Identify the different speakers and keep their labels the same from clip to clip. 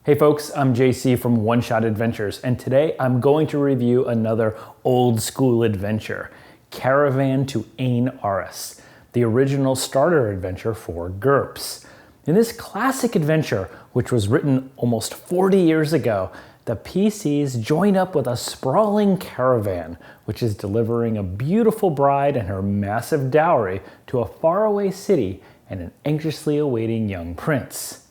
Speaker 1: Hey folks, I'm JC from One Shot Adventures, and today I'm going to review another old school adventure, Caravan to Ein Arris, the original starter adventure for GURPS. In this classic adventure, which was written almost 40 years ago, the PCs join up with a sprawling caravan, which is delivering a beautiful bride and her massive dowry to a faraway city and an anxiously awaiting young prince.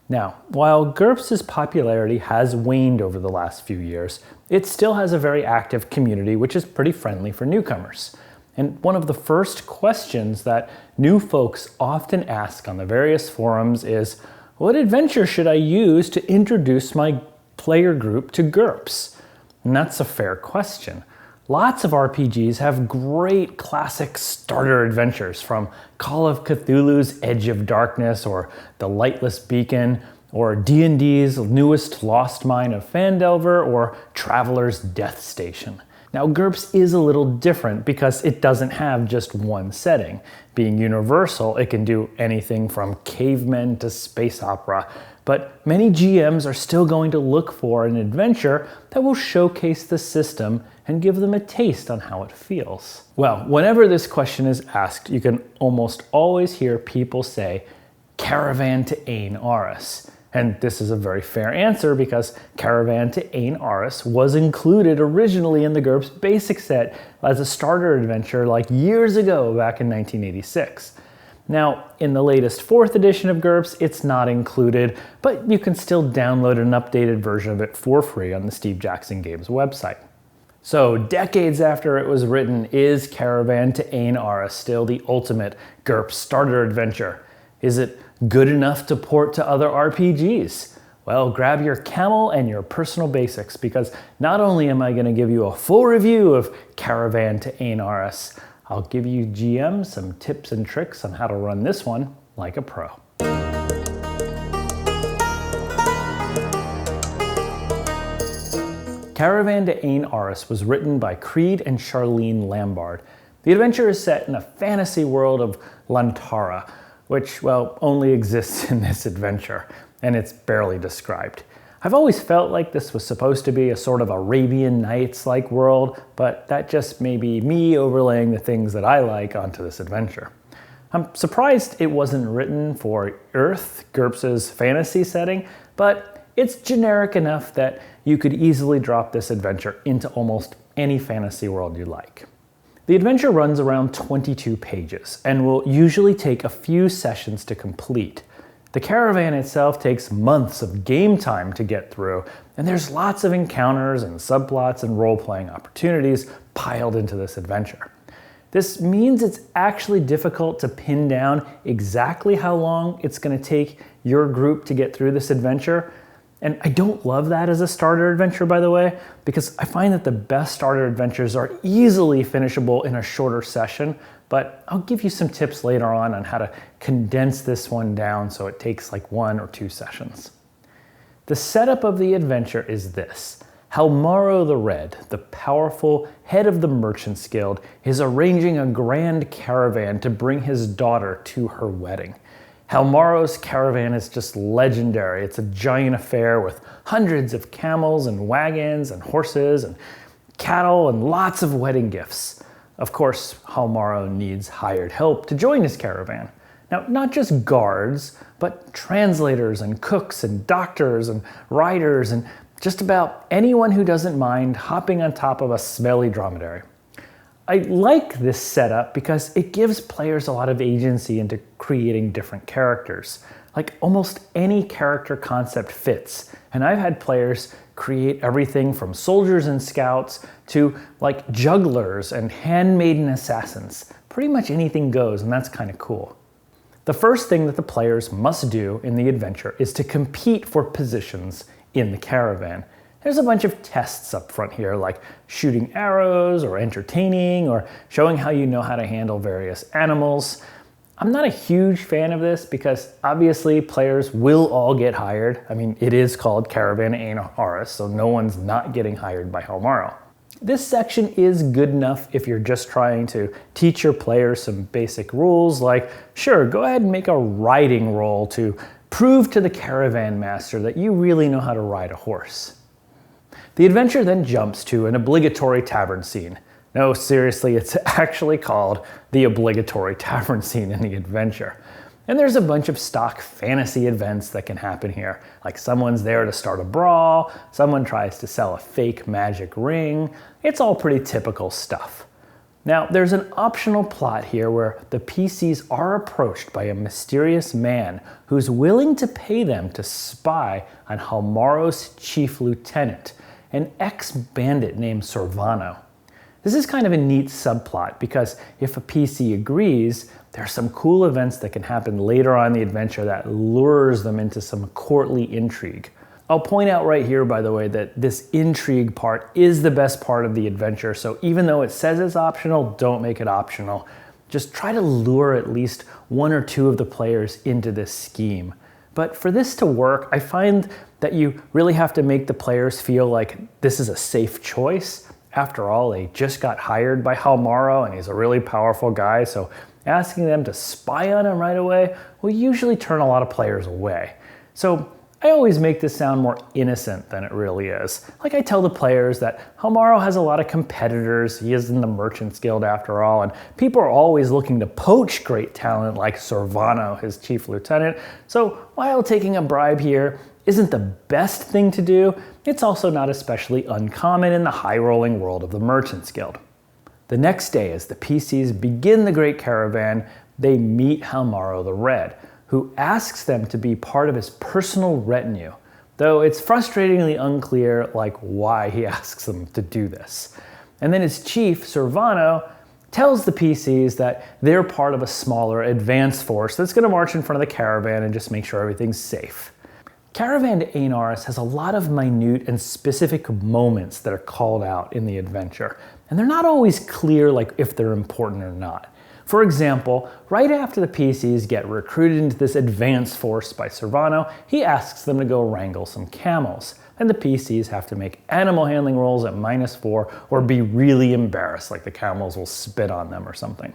Speaker 1: Now, while GURPS' popularity has waned over the last few years, it still has a very active community which is pretty friendly for newcomers. And one of the first questions that new folks often ask on the various forums is, what adventure should I use to introduce my player group to GURPS? And that's a fair question. Lots of RPGs have great classic starter adventures, from Call of Cthulhu's Edge of Darkness or The Lightless Beacon, or D&D's newest Lost Mine of Phandelver, or Traveler's Death Station. Now, GURPS is a little different because it doesn't have just one setting. Being universal, it can do anything from cavemen to space opera, but many GMs are still going to look for an adventure that will showcase the system and give them a taste on how it feels. Well, whenever this question is asked, you can almost always hear people say, Caravan to Ein Arris. And this is a very fair answer because Caravan to Ein Arris was included originally in the GURPS basic set as a starter adventure like years ago back in 1986. Now, in the latest 4th edition of GURPS, it's not included, but you can still download an updated version of it for free on the Steve Jackson Games website. So, decades after it was written, is Caravan to Ein Arris still the ultimate GURPS starter adventure? Is it good enough to port to other RPGs? Well, grab your camel and your personal basics, because not only am I going to give you a full review of Caravan to Ein Arris, I'll give you GM some tips and tricks on how to run this one like a pro. Caravan to Ein Arris was written by Creed and Charlene Lambard. The adventure is set in a fantasy world of Lantara, which, well, only exists in this adventure, and it's barely described. I've always felt like this was supposed to be a sort of Arabian Nights-like world, but that just may be me overlaying the things that I like onto this adventure. I'm surprised it wasn't written for Earth, GURPS' fantasy setting, but it's generic enough that you could easily drop this adventure into almost any fantasy world you like. The adventure runs around 22 pages and will usually take a few sessions to complete. The caravan itself takes months of game time to get through, and there's lots of encounters and subplots and role-playing opportunities piled into this adventure. This means it's actually difficult to pin down exactly how long it's going to take your group to get through this adventure. And I don't love that as a starter adventure, by the way, because I find that the best starter adventures are easily finishable in a shorter session, but I'll give you some tips later on how to condense this one down so it takes like 1 or 2 sessions. The setup of the adventure is this. Halmaro the Red, the powerful head of the Merchants Guild, is arranging a grand caravan to bring his daughter to her wedding. Halmaro's caravan is just legendary. It's a giant affair with hundreds of camels and wagons and horses and cattle and lots of wedding gifts. Of course, Halmaro needs hired help to join his caravan. Now, not just guards, but translators and cooks and doctors and riders and just about anyone who doesn't mind hopping on top of a smelly dromedary. I like this setup because it gives players a lot of agency into creating different characters. Like, almost any character concept fits, and I've had players create everything from soldiers and scouts to like jugglers and handmaiden assassins. Pretty much anything goes, and that's kind of cool. The first thing that the players must do in the adventure is to compete for positions in the caravan. There's a bunch of tests up front here, like shooting arrows or entertaining or showing how you know how to handle various animals. I'm not a huge fan of this because obviously players will all get hired. I mean, it is called Caravan to Ein Arris, so no one's not getting hired by Halmaro. This section is good enough if you're just trying to teach your players some basic rules, like, sure, go ahead and make a riding roll to Prove to the caravan master that you really know how to ride a horse. The adventure then jumps to an obligatory tavern scene. No, seriously, it's actually called the obligatory tavern scene in the adventure. And there's a bunch of stock fantasy events that can happen here, like someone's there to start a brawl, someone tries to sell a fake magic ring. It's all pretty typical stuff. Now, there's an optional plot here where the PCs are approached by a mysterious man who's willing to pay them to spy on Halmaro's chief lieutenant, an ex-bandit named Sorvano. This is kind of a neat subplot because if a PC agrees, there are some cool events that can happen later on in the adventure that lures them into some courtly intrigue. I'll point out right here, by the way, that this intrigue part is the best part of the adventure, so even though it says it's optional, don't make it optional. Just try to lure at least one or two of the players into this scheme. But for this to work, I find that you really have to make the players feel like this is a safe choice. After all, they just got hired by Halmaro and he's a really powerful guy, so asking them to spy on him right away will usually turn a lot of players away. So I always make this sound more innocent than it really is. Like I tell the players that Halmaro has a lot of competitors, he is in the Merchants Guild after all, and people are always looking to poach great talent like Sorvano, his chief lieutenant. So while taking a bribe here isn't the best thing to do, it's also not especially uncommon in the high-rolling world of the Merchants Guild. The next day, as the PCs begin the Great Caravan, they meet Halmaro the Red, who asks them to be part of his personal retinue, though it's frustratingly unclear why he asks them to do this. And then his chief, Sorvano, tells the PCs that they're part of a smaller advance force that's going to march in front of the caravan and just make sure everything's safe. Caravan to Ein Arris has a lot of minute and specific moments that are called out in the adventure, and they're not always clear if they're important or not. For example, right after the PCs get recruited into this advance force by Sorvano, he asks them to go wrangle some camels, and the PCs have to make animal handling rolls at -4 or be really embarrassed, like the camels will spit on them or something.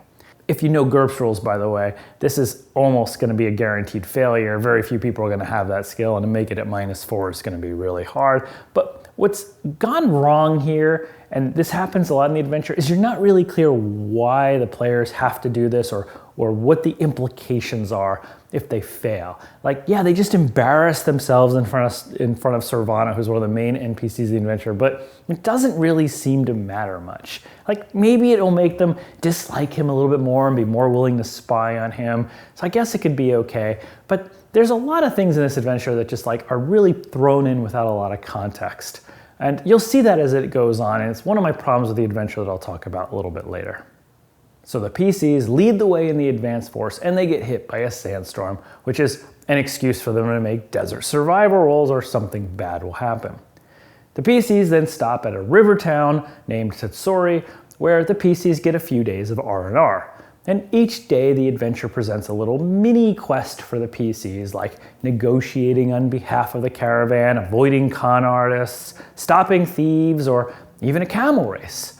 Speaker 1: If you know GURPS rules, by the way, this is almost going to be a guaranteed failure. Very few people are going to have that skill, and to make it at -4 is going to be really hard. But what's gone wrong here, and this happens a lot in the adventure, is you're not really clear why the players have to do this or what the implications are if they fail. Yeah, they just embarrass themselves in front of Sorvano, who's one of the main NPCs of the adventure, but it doesn't really seem to matter much. Maybe it'll make them dislike him a little bit more and be more willing to spy on him. So I guess it could be okay, but there's a lot of things in this adventure that just are really thrown in without a lot of context. And you'll see that as it goes on, and it's one of my problems with the adventure that I'll talk about a little bit later. So the PCs lead the way in the advance force, and they get hit by a sandstorm, which is an excuse for them to make desert survival rolls or something bad will happen. The PCs then stop at a river town named Tatsu, where the PCs get a few days of R&R. And each day the adventure presents a little mini quest for the PCs, like negotiating on behalf of the caravan, avoiding con artists, stopping thieves, or even a camel race.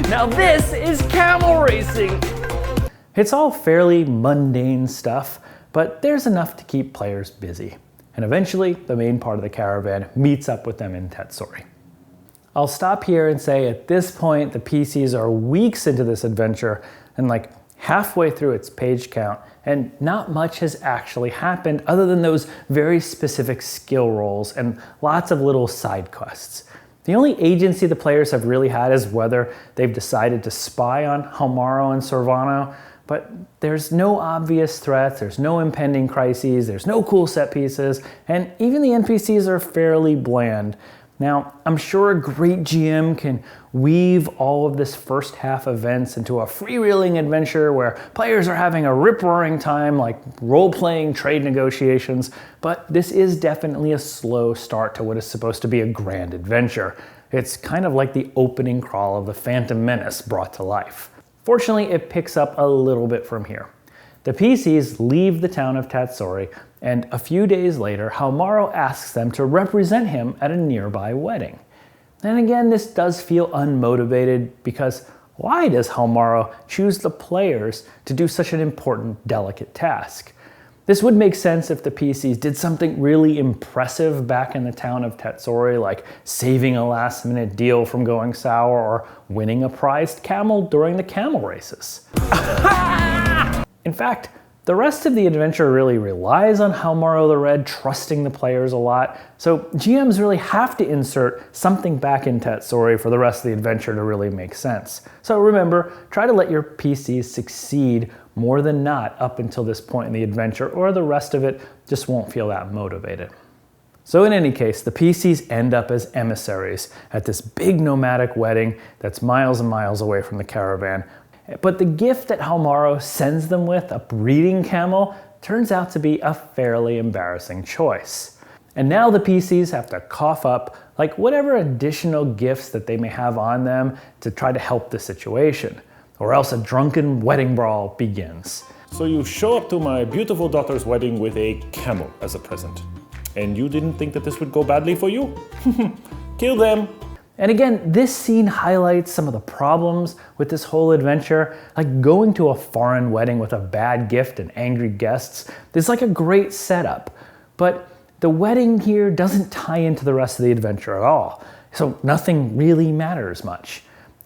Speaker 1: Now this is camel racing! It's all fairly mundane stuff, but there's enough to keep players busy. And eventually, the main part of the caravan meets up with them in Tatsu. I'll stop here and say at this point, the PCs are weeks into this adventure and halfway through its page count, and not much has actually happened other than those very specific skill rolls and lots of little side quests. The only agency the players have really had is whether they've decided to spy on Halmaro and Sorvano, but there's no obvious threats, there's no impending crises, there's no cool set pieces, and even the NPCs are fairly bland. Now, I'm sure a great GM can weave all of this first half events into a freewheeling adventure where players are having a rip-roaring time, like role-playing trade negotiations, but this is definitely a slow start to what is supposed to be a grand adventure. It's kind of like the opening crawl of the Phantom Menace brought to life. Fortunately, it picks up a little bit from here. The PCs leave the town of Tatsu, and a few days later, Halmaro asks them to represent him at a nearby wedding. And again, this does feel unmotivated because why does Halmaro choose the players to do such an important, delicate task? This would make sense if the PCs did something really impressive back in the town of Tatsu, like saving a last-minute deal from going sour or winning a prized camel during the camel races. In fact, the rest of the adventure really relies on Haumaro the Red trusting the players a lot, so GMs really have to insert something back in Tatsu for the rest of the adventure to really make sense. So remember, try to let your PCs succeed more than not up until this point in the adventure, or the rest of it just won't feel that motivated. So in any case, the PCs end up as emissaries at this big nomadic wedding that's miles and miles away from the caravan. But the gift that Haumaro sends them with, a breeding camel, turns out to be a fairly embarrassing choice. And now the PCs have to cough up like whatever additional gifts that they may have on them to try to help the situation, or else a drunken wedding brawl begins.
Speaker 2: So you show up to my beautiful daughter's wedding with a camel as a present. And you didn't think that this would go badly for you? Kill them!
Speaker 1: And again, this scene highlights some of the problems with this whole adventure. Like going to a foreign wedding with a bad gift and angry guests is like a great setup. But the wedding here doesn't tie into the rest of the adventure at all. So nothing really matters much.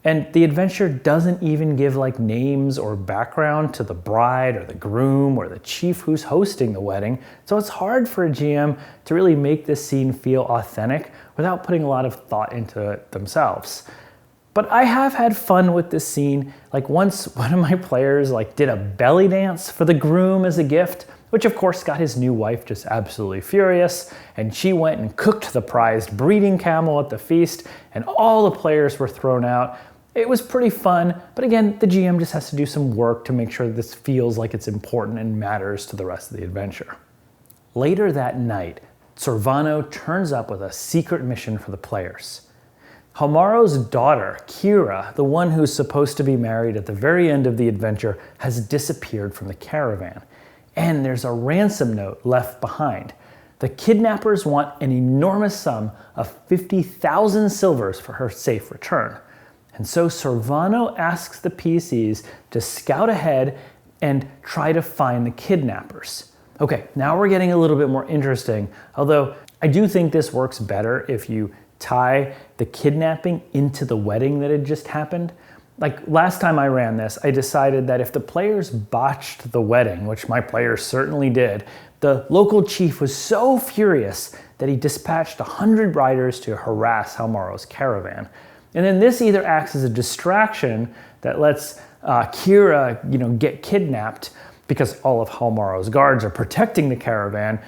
Speaker 1: And the adventure doesn't even give like names or background to the bride or the groom or the chief who's hosting the wedding. So it's hard for a GM to really make this scene feel authentic without putting a lot of thought into it themselves. But I have had fun with this scene. Like once one of my players like did a belly dance for the groom as a gift, which of course got his new wife just absolutely furious, and she went and cooked the prized breeding camel at the feast, and all the players were thrown out. It was pretty fun, but again, the GM just has to do some work to make sure that this feels like it's important and matters to the rest of the adventure. Later that night, Sorvano turns up with a secret mission for the players. Haumaro's daughter, Kira, the one who's supposed to be married at the very end of the adventure, has disappeared from the caravan. And there's a ransom note left behind. The kidnappers want an enormous sum of 50,000 silvers for her safe return. And so Sorvano asks the PCs to scout ahead and try to find the kidnappers. Okay, now we're getting a little bit more interesting, although I do think this works better if you tie the kidnapping into the wedding that had just happened. Like last time I ran this, I decided that if the players botched the wedding, which my players certainly did, the local chief was so furious that he dispatched 100 riders to harass Haumaro's caravan. And then this either acts as a distraction that lets Kira, get kidnapped because all of Haumaro's guards are protecting the caravan,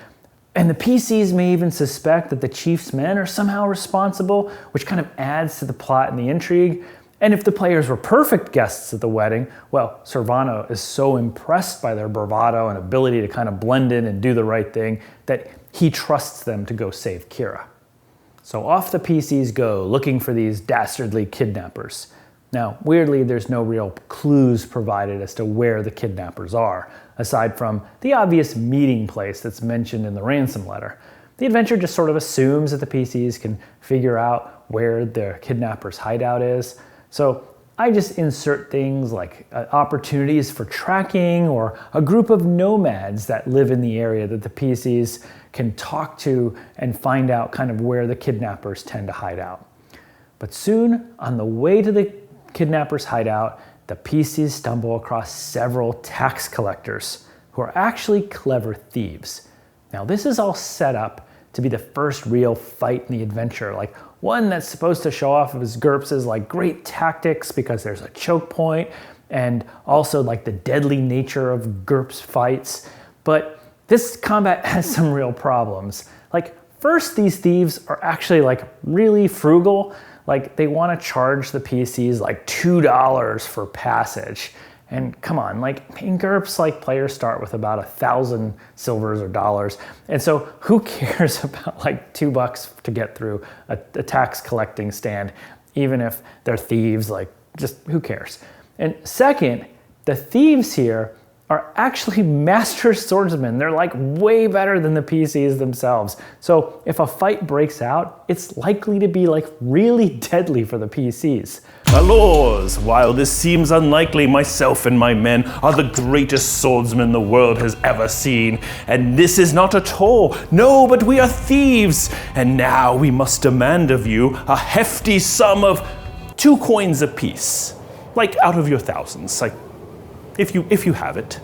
Speaker 1: and the PCs may even suspect that the chief's men are somehow responsible, which kind of adds to the plot and the intrigue. And if the players were perfect guests at the wedding, well, Sorvano is so impressed by their bravado and ability to kind of blend in and do the right thing that he trusts them to go save Kira. So off the PCs go, looking for these dastardly kidnappers. Now, weirdly, there's no real clues provided as to where the kidnappers are, aside from the obvious meeting place that's mentioned in the ransom letter. The adventure just sort of assumes that the PCs can figure out where the kidnappers' hideout is. So I just insert things like opportunities for tracking or a group of nomads that live in the area that the PCs can talk to and find out kind of where the kidnappers tend to hide out. But soon, on the way to the kidnappers' hideout, the PCs stumble across several tax collectors who are actually clever thieves. Now, this is all set up to be the first real fight in the adventure, like one that's supposed to show off of his GURPS' like great tactics because there's a choke point, and also like the deadly nature of GURPS fights. But this combat has some real problems. Like, first, these thieves are actually like really frugal. Like, they want to charge the PCs like $2 for passage. And come on, like in GURPS, like players start with about 1,000 silvers or dollars. And so who cares about like $2 to get through a tax collecting stand, even if they're thieves, like just who cares? And second, the thieves here are actually master swordsmen. They're like way better than the PCs themselves. So if a fight breaks out, it's likely to be like really deadly for the PCs.
Speaker 2: My lords, while this seems unlikely, myself and my men are the greatest swordsmen the world has ever seen. And this is not at all. No, but we are thieves. And now we must demand of you a hefty sum of 2 coins apiece. Like out of your thousands, like if you have it.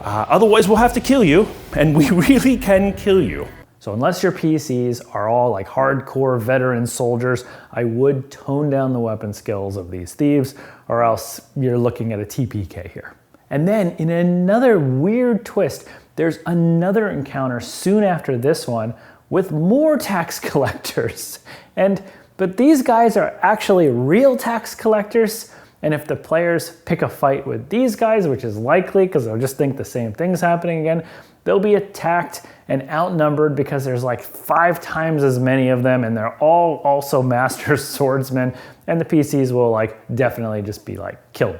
Speaker 2: Otherwise we'll have to kill you, and we really can kill you.
Speaker 1: So unless your PCs are all like hardcore veteran soldiers, I would tone down the weapon skills of these thieves, or else you're looking at a TPK here. And then in another weird twist, there's another encounter soon after this one with more tax collectors. But these guys are actually real tax collectors. And if the players pick a fight with these guys, which is likely because they'll just think the same thing's happening again, they'll be attacked and outnumbered because there's like 5 times as many of them, and they're all also master swordsmen, and the PCs will like definitely just be like killed.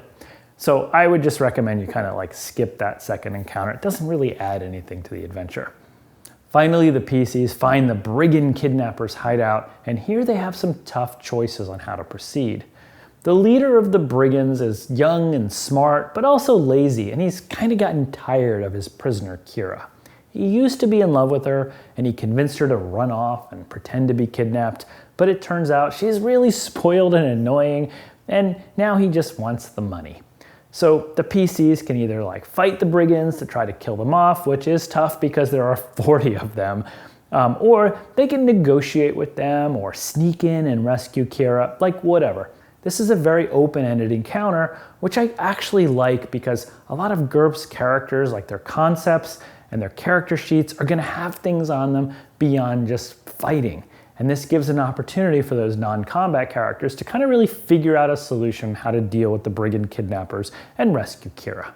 Speaker 1: So I would just recommend you kind of like skip that second encounter. It doesn't really add anything to the adventure. Finally, the PCs find the brigand kidnappers' hideout, and here they have some tough choices on how to proceed. The leader of the brigands is young and smart, but also lazy, and he's kind of gotten tired of his prisoner, Kira. He used to be in love with her, and he convinced her to run off and pretend to be kidnapped, but it turns out she's really spoiled and annoying, and now he just wants the money. So the PCs can either like fight the brigands to try to kill them off, which is tough because there are 40 of them, or they can negotiate with them or sneak in and rescue Kira, like whatever. This is a very open-ended encounter, which I actually like because a lot of GURPS characters, like their concepts and their character sheets, are going to have things on them beyond just fighting. And this gives an opportunity for those non-combat characters to kind of really figure out a solution how to deal with the brigand kidnappers and rescue Kira.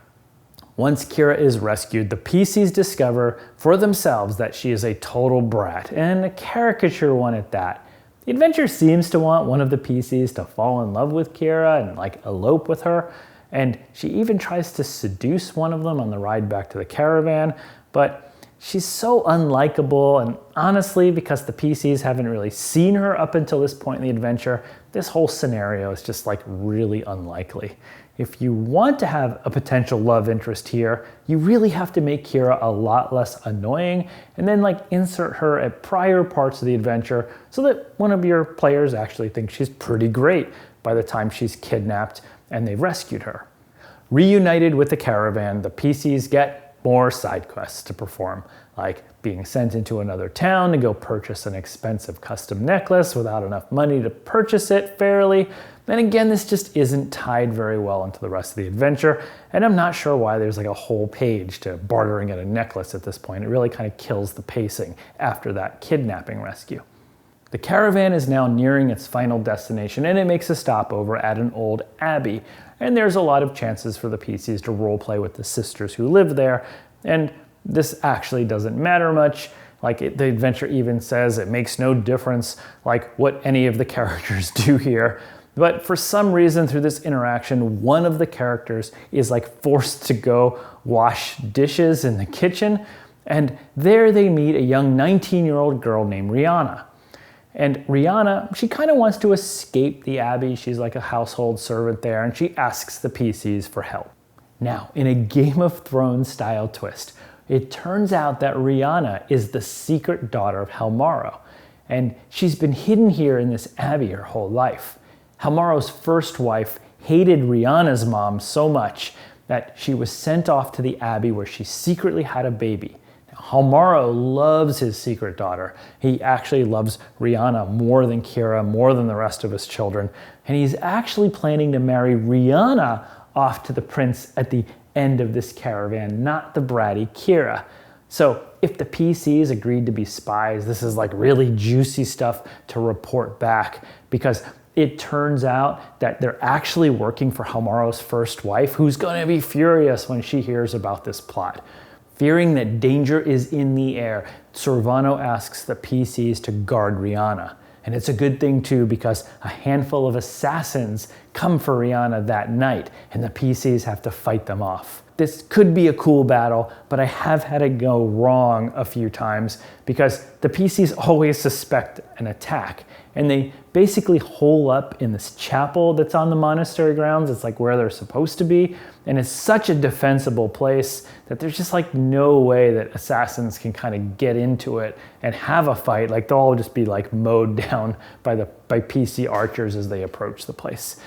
Speaker 1: Once Kira is rescued, the PCs discover for themselves that she is a total brat, and a caricature one at that. The adventure seems to want one of the PCs to fall in love with Kira and like elope with her, and she even tries to seduce one of them on the ride back to the caravan, but she's so unlikable, and honestly, because the PCs haven't really seen her up until this point in the adventure, this whole scenario is just like really unlikely. If you want to have a potential love interest here, you really have to make Kira a lot less annoying and then like insert her at prior parts of the adventure so that one of your players actually thinks she's pretty great by the time she's kidnapped and they've rescued her. Reunited with the caravan, the PCs get more side quests to perform, like being sent into another town to go purchase an expensive custom necklace without enough money to purchase it fairly. And again, this just isn't tied very well into the rest of the adventure, and I'm not sure why there's like a whole page to bartering at a necklace at this point. It really kind of kills the pacing after that kidnapping rescue. The caravan is now nearing its final destination, and it makes a stopover at an old abbey. And there's a lot of chances for the PCs to roleplay with the sisters who live there, and this actually doesn't matter much. The adventure even says it makes no difference like what any of the characters do here. But for some reason through this interaction, one of the characters is like forced to go wash dishes in the kitchen, and there they meet a young 19-year-old girl named Rihanna. And Rihanna, she kind of wants to escape the abbey. She's like a household servant there, and she asks the PCs for help. Now, in a Game of Thrones style twist, it turns out that Rihanna is the secret daughter of Halmaro, and she's been hidden here in this abbey her whole life. Halmaro's first wife hated Rihanna's mom so much that she was sent off to the abbey where she secretly had a baby. Now, Halmaro loves his secret daughter. He actually loves Rihanna more than Kira, more than the rest of his children, and he's actually planning to marry Rihanna off to the prince at the end of this caravan, not the bratty Kira. So if the PCs agreed to be spies, this is like really juicy stuff to report back, because it turns out that they're actually working for Halmaro's first wife, who's going to be furious when she hears about this plot. Fearing that danger is in the air, Sorvano asks the PCs to guard Rihanna. And it's a good thing too, because a handful of assassins come for Rihanna that night, and the PCs have to fight them off. This could be a cool battle, but I have had it go wrong a few times because the PCs always suspect an attack, and they basically hole up in this chapel that's on the monastery grounds. It's like where they're supposed to be, and it's such a defensible place that there's just like no way that assassins can kind of get into it and have a fight. Like they'll all just be like mowed down by PC archers as they approach the place.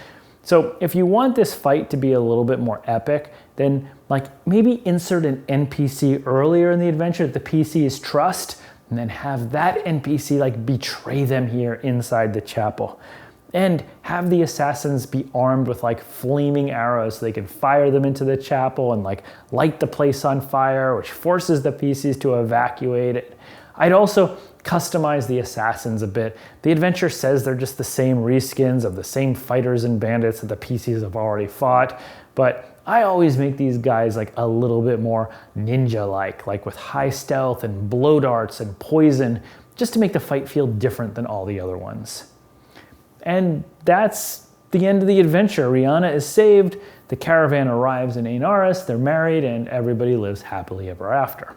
Speaker 1: So if you want this fight to be a little bit more epic, then like maybe insert an NPC earlier in the adventure that the PCs trust, and then have that NPC like betray them here inside the chapel. And have the assassins be armed with like flaming arrows so they can fire them into the chapel and like light the place on fire, which forces the PCs to evacuate it. I'd also customize the assassins a bit. The adventure says they're just the same reskins of the same fighters and bandits that the PCs have already fought, but I always make these guys like a little bit more ninja-like with high stealth and blow darts and poison, just to make the fight feel different than all the other ones. And that's the end of the adventure. Rihanna is saved, the caravan arrives in Ein Arris, they're married, and everybody lives happily ever after.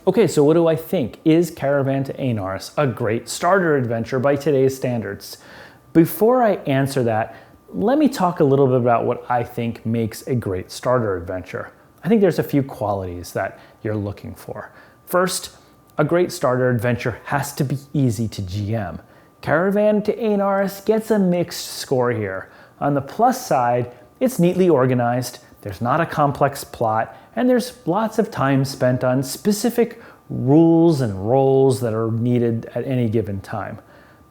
Speaker 1: Okay, so what do I think? Is Caravan to Ein Arris a great starter adventure by today's standards? Before I answer that, let me talk a little bit about what I think makes a great starter adventure. I think there's a few qualities that you're looking for. First, a great starter adventure has to be easy to GM. Caravan to Ein Arris gets a mixed score here. On the plus side, it's neatly organized, there's not a complex plot, and there's lots of time spent on specific rules and roles that are needed at any given time.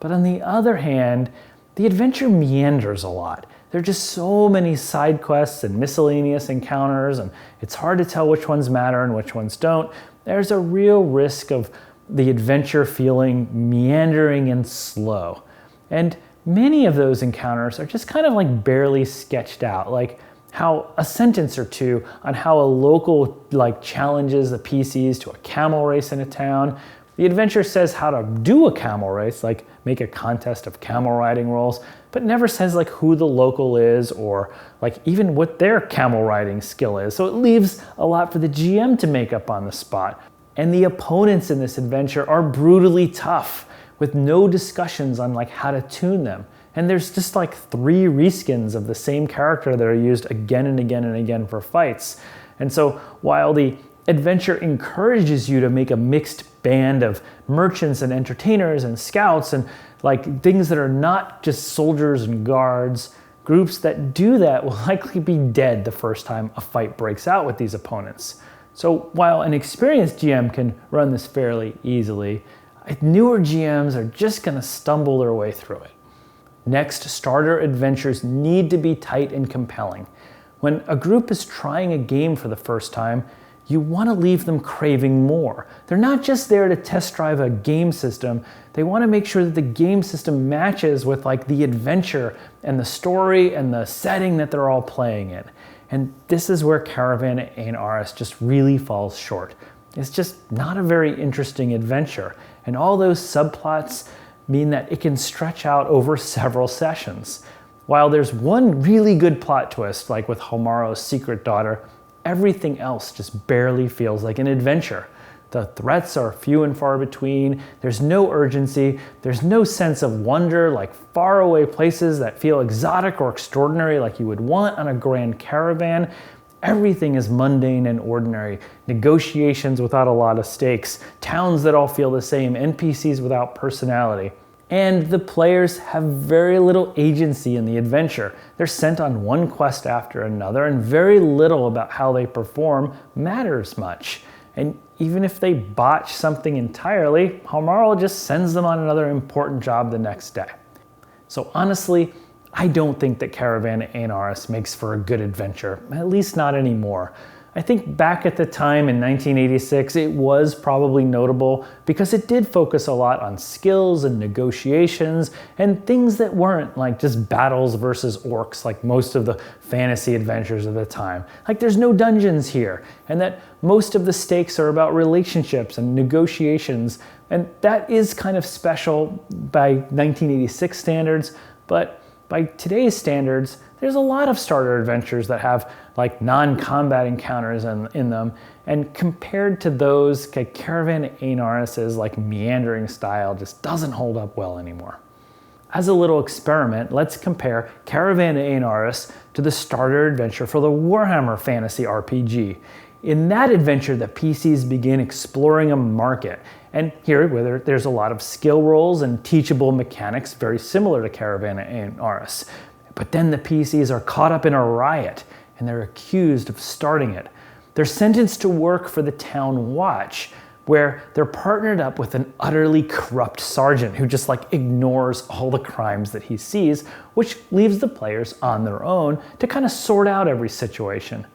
Speaker 1: But on the other hand, the adventure meanders a lot. There are just so many side quests and miscellaneous encounters, and it's hard to tell which ones matter and which ones don't. There's a real risk of the adventure feeling meandering and slow. And many of those encounters are just kind of like barely sketched out, like how a sentence or two on how a local challenges the PCs to a camel race in a town. The adventure says how to do a camel race, like make a contest of camel riding rolls, but never says who the local is or even what their camel riding skill is. So it leaves a lot for the GM to make up on the spot. And the opponents in this adventure are brutally tough with no discussions on how to tune them. And there's just 3 reskins of the same character that are used again and again and again for fights. And so while the adventure encourages you to make a mixed band of merchants and entertainers and scouts and things that are not just soldiers and guards, groups that do that will likely be dead the first time a fight breaks out with these opponents. So while an experienced GM can run this fairly easily, newer GMs are just going to stumble their way through it. Next, starter adventures need to be tight and compelling. When a group is trying a game for the first time, you want to leave them craving more. They're not just there to test drive a game system, they want to make sure that the game system matches with the adventure and the story and the setting that they're all playing in. And this is where Caravan to Ein Arris just really falls short. It's just not a very interesting adventure, and all those subplots mean that it can stretch out over several sessions. While there's one really good plot twist, like with Homaro's secret daughter, everything else just barely feels like an adventure. The threats are few and far between, there's no urgency, there's no sense of wonder like faraway places that feel exotic or extraordinary like you would want on a grand caravan. Everything is mundane and ordinary. Negotiations without a lot of stakes, towns that all feel the same, NPCs without personality. And the players have very little agency in the adventure. They're sent on one quest after another, and very little about how they perform matters much. And even if they botch something entirely, Homaro just sends them on another important job the next day. So honestly, I don't think that Caravan to Ein Arris makes for a good adventure, at least not anymore. I think back at the time in 1986, it was probably notable because it did focus a lot on skills and negotiations and things that weren't just battles versus orcs like most of the fantasy adventures of the time. There's no dungeons here, and that most of the stakes are about relationships and negotiations, And that is kind of special by 1986 standards, but by today's standards, there's a lot of starter adventures that have like non-combat encounters in them, and compared to those, Caravan Ein Arris' like meandering style just doesn't hold up well anymore. As a little experiment, let's compare Caravan Ein Arris to the starter adventure for the Warhammer Fantasy RPG. In that adventure, the PCs begin exploring a market, and here where there's a lot of skill rolls and teachable mechanics very similar to Caravan Ein Arris. But then the PCs are caught up in a riot, and they're accused of starting it. They're sentenced to work for the town watch, where they're partnered up with an utterly corrupt sergeant who just like ignores all the crimes that he sees, which leaves the players on their own to kind of sort out every situation.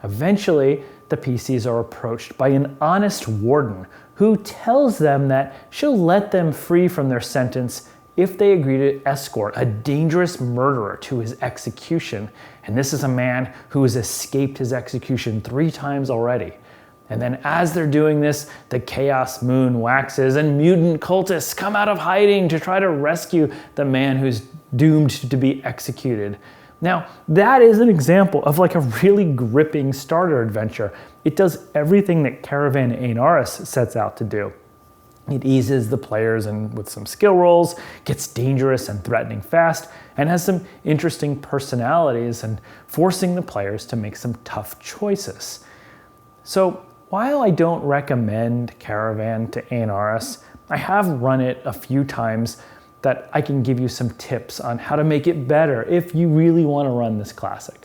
Speaker 1: Eventually, the PCs are approached by an honest warden who tells them that she'll let them free from their sentence if they agree to escort a dangerous murderer to his execution. And this is a man who has escaped his execution 3 times already. And then as they're doing this, the chaos moon waxes and mutant cultists come out of hiding to try to rescue the man who's doomed to be executed. Now, that is an example of like a really gripping starter adventure. It does everything that Caravan Ein Arris sets out to do. It eases the players in with some skill rolls, gets dangerous and threatening fast, and has some interesting personalities and forcing the players to make some tough choices. So while I don't recommend Caravan to Ein Arris, I have run it a few times that I can give you some tips on how to make it better if you really want to run this classic.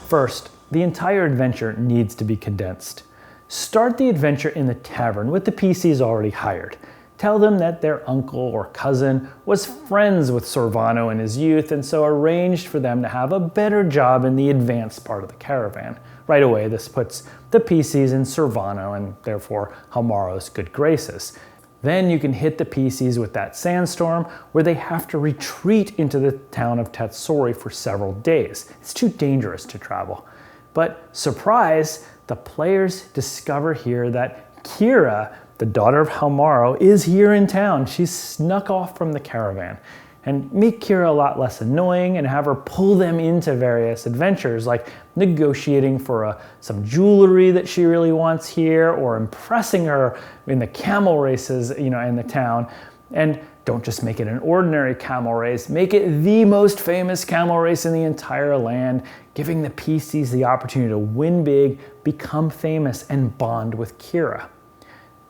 Speaker 1: First, the entire adventure needs to be condensed. Start the adventure in the tavern with the PCs already hired. Tell them that their uncle or cousin was friends with Sorvano in his youth and so arranged for them to have a better job in the advanced part of the caravan. Right away, this puts the PCs in Sorvano and therefore Halmaro's good graces. Then you can hit the PCs with that sandstorm where they have to retreat into the town of Tatsu for several days. It's too dangerous to travel. But surprise, the players discover here that Kira, the daughter of Halmaro, is here in town. She's snuck off from the caravan. And make Kira a lot less annoying and have her pull them into various adventures, like negotiating for some jewelry that she really wants here, or impressing her in the camel races, in the town. And don't just make it an ordinary camel race, make it the most famous camel race in the entire land, giving the PCs the opportunity to win big, become famous, and bond with Kira.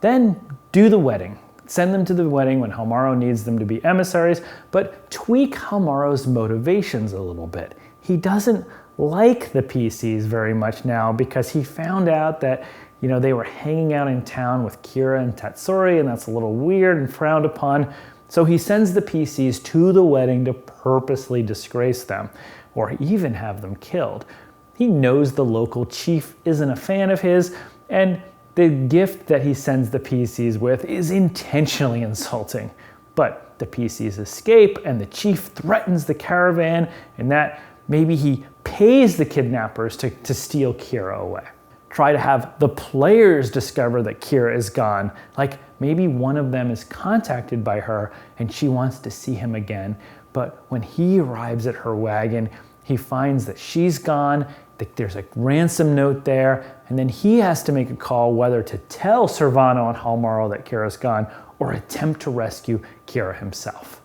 Speaker 1: Then do the wedding. Send them to the wedding when Halmaro needs them to be emissaries, but tweak Halmaro's motivations a little bit. He doesn't like the PCs very much now because he found out that they were hanging out in town with Kira and Tatsuri, and that's a little weird and frowned upon. So he sends the PCs to the wedding to purposely disgrace them, or even have them killed. He knows the local chief isn't a fan of his, and the gift that he sends the PCs with is intentionally insulting. But the PCs escape, and the chief threatens the caravan, and that maybe he pays the kidnappers to steal Kira away. Try to have the players discover that Kira is gone. Like maybe one of them is contacted by her and she wants to see him again. But when he arrives at her wagon, he finds that she's gone, that there's a ransom note there, and then he has to make a call whether to tell Sorvano and Halmaro that Kira's gone or attempt to rescue Kira himself.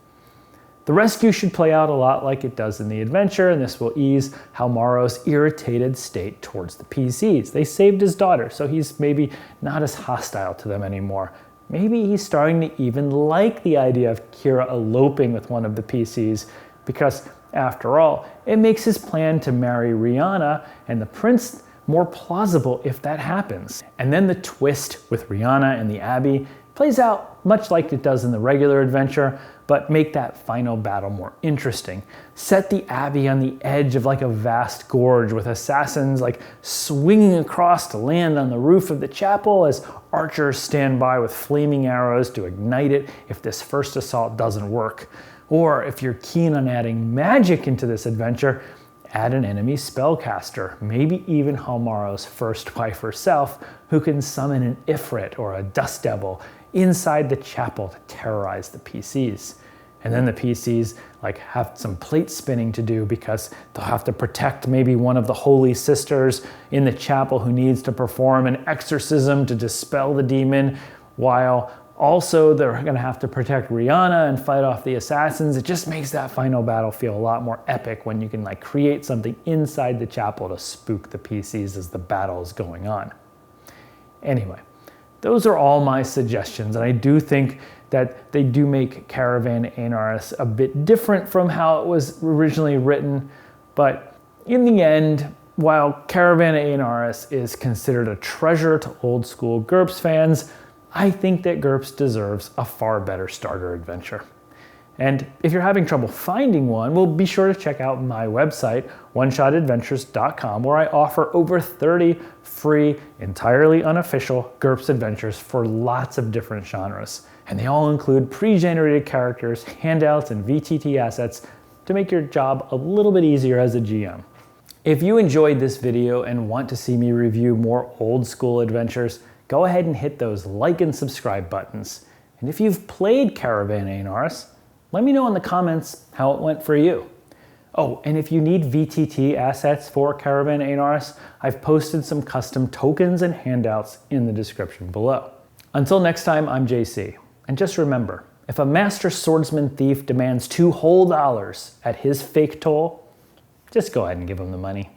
Speaker 1: The rescue should play out a lot like it does in the adventure, and this will ease Halmaro's irritated state towards the PCs. They saved his daughter, so he's maybe not as hostile to them anymore. Maybe he's starting to even like the idea of Kira eloping with one of the PCs, because after all, it makes his plan to marry Rihanna and the prince more plausible if that happens. And then the twist with Rihanna and the abbey plays out much like it does in the regular adventure, but make that final battle more interesting. Set the abbey on the edge of like a vast gorge with assassins like swinging across to land on the roof of the chapel as archers stand by with flaming arrows to ignite it if this first assault doesn't work. Or if you're keen on adding magic into this adventure, Add an enemy spellcaster, maybe even Halmaro's first wife herself, who can summon an Ifrit or a Dust Devil inside the chapel to terrorize the PCs. And then the PCs have some plate spinning to do because they'll have to protect maybe one of the holy sisters in the chapel who needs to perform an exorcism to dispel the demon, while also they're going to have to protect Rihanna and fight off the assassins. It just makes that final battle feel a lot more epic when you can create something inside the chapel to spook the PCs as the battle is going on. Anyway, those are all my suggestions, and I do think that they do make Caravan Ein Arris a bit different from how it was originally written, but in the end, while Caravan Ein Arris is considered a treasure to old school GURPS fans, I think that GURPS deserves a far better starter adventure. And if you're having trouble finding one, well, be sure to check out my website, oneshotadventures.com, where I offer over 30 free, entirely unofficial GURPS adventures for lots of different genres. And they all include pre-generated characters, handouts, and VTT assets to make your job a little bit easier as a GM. If you enjoyed this video and want to see me review more old school adventures, go ahead and hit those like and subscribe buttons. And if you've played Caravan Ein Arris, let me know in the comments how it went for you. Oh, and if you need VTT assets for Caravan Ein Arris, I've posted some custom tokens and handouts in the description below. Until next time, I'm JC. And just remember, if a master swordsman thief demands $2 whole at his fake toll, just go ahead and give him the money.